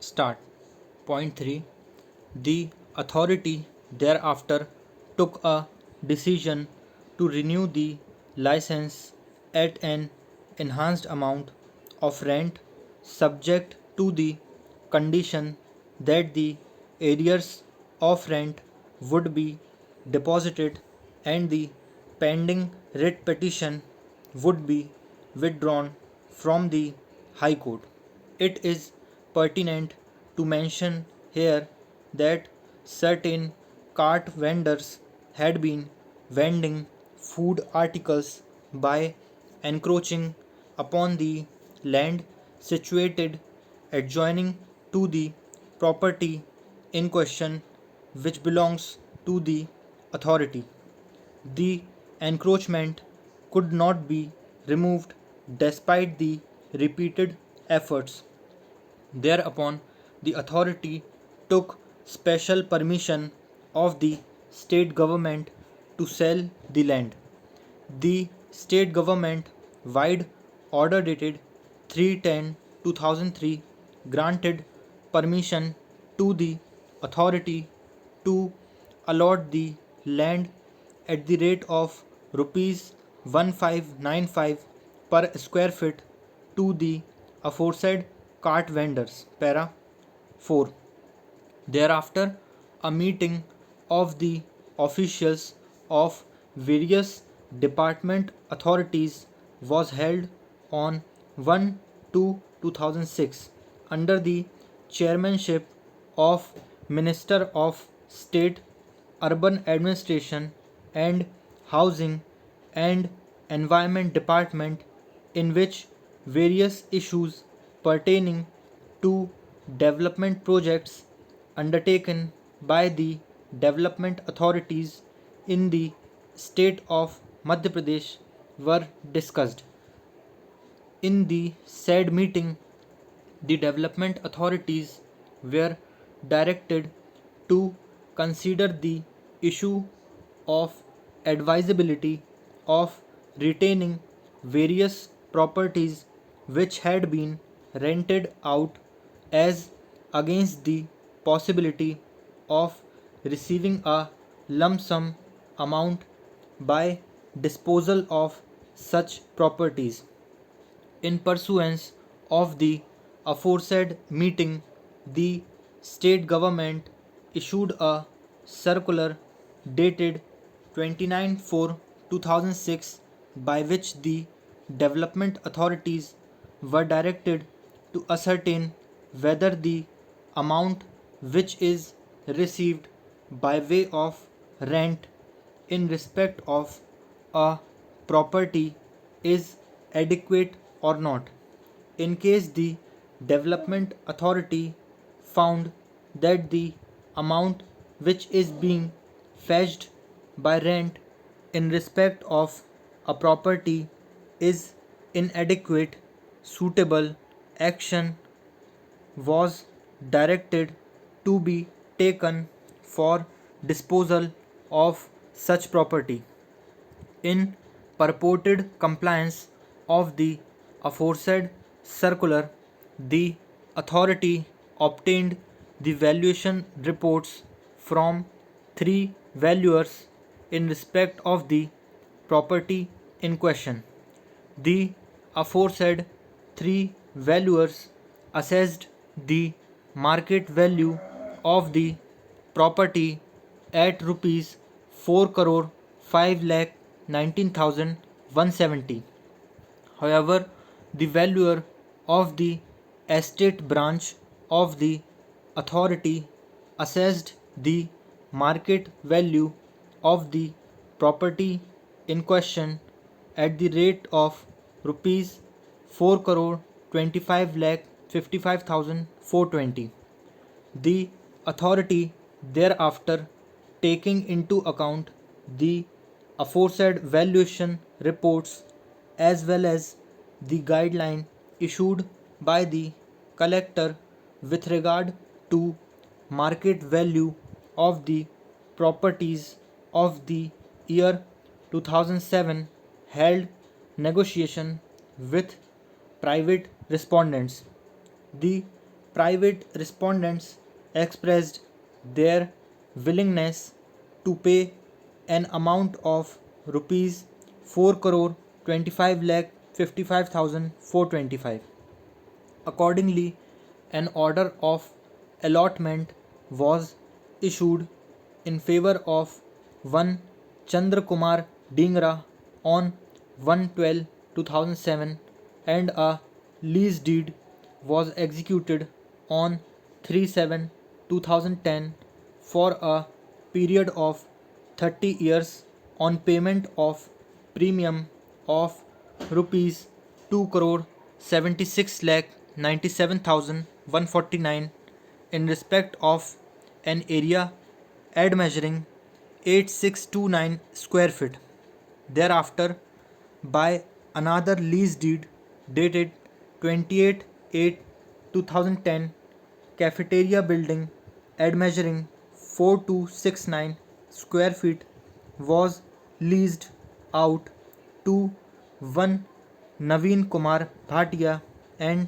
Start. Point 3. The authority thereafter took a decision to renew the license at an enhanced amount of rent, subject to the condition that the arrears of rent would be deposited and the pending writ petition would be withdrawn from the High Court. It is pertinent to mention here that certain cart vendors had been vending food articles by encroaching upon the land situated adjoining to the property in question, which belongs to the authority. The encroachment could not be removed despite the repeated efforts. Thereupon, the authority took special permission of the state government to sell the land. The state government, wide order dated 3/10/2003, granted permission to the authority to allot the land at the rate of rupees 1595 per square feet to the aforesaid cart vendors. Para 4. Thereafter, a meeting of the officials of various department authorities was held on 1/2/2006 under the chairmanship of Minister of State, Urban Administration and Housing and Environment Department, in which various issues pertaining to development projects undertaken by the development authorities in the state of Madhya Pradesh were discussed. In the said meeting, the development authorities were directed to consider the issue of advisability of retaining various properties which had been rented out as against the possibility of receiving a lump sum amount by disposal of such properties. In pursuance of the aforesaid meeting, the state government issued a circular dated 29/4/2006 by which the development authorities were directed to ascertain whether the amount which is received by way of rent in respect of a property is adequate or not. In case the development authority found that the amount which is being fetched by rent in respect of a property is inadequate, suitable action was directed to be taken for disposal of such property. In purported compliance of the aforesaid circular, the authority obtained the valuation reports from three valuers in respect of the property in question. The aforesaid three valuers assessed the market value of the property at rupees 4 crore 5 lakh 19,170. However, the valuer of the estate branch of the authority assessed the market value of the property in question at the rate of rupees 4 crore 25 lakh 55,420. The authority thereafter, taking into account the aforesaid valuation reports as well as the guideline issued by the collector with regard to market value of the properties of the year 2007, held negotiation with private respondents. The private respondents expressed their willingness to pay an amount of rupees 4 crore 25 lakh 55,425. Accordingly, an order of allotment was issued in favor of one Chandra Kumar Dingra on 1/12/2007, and a lease deed was executed on 3/7/2010 for a period of 30 years on payment of premium of rupees 2 crore 76 lakh 97,149 in respect of an area ad measuring 8629 square feet. Thereafter, by another lease deed dated 28/8/2010, cafeteria building ad measuring 4269 square feet was leased out to one Naveen Kumar Bhatia and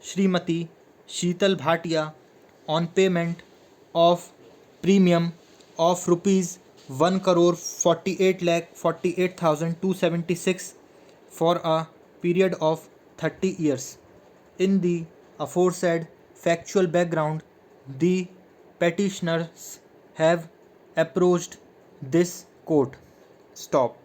Srimati Sheetal Bhatia on payment of premium of rupees 1 crore 48 lakh 48,276 for a period of 30 years. In the aforesaid factual background, the petitioners have approached this court. Stop.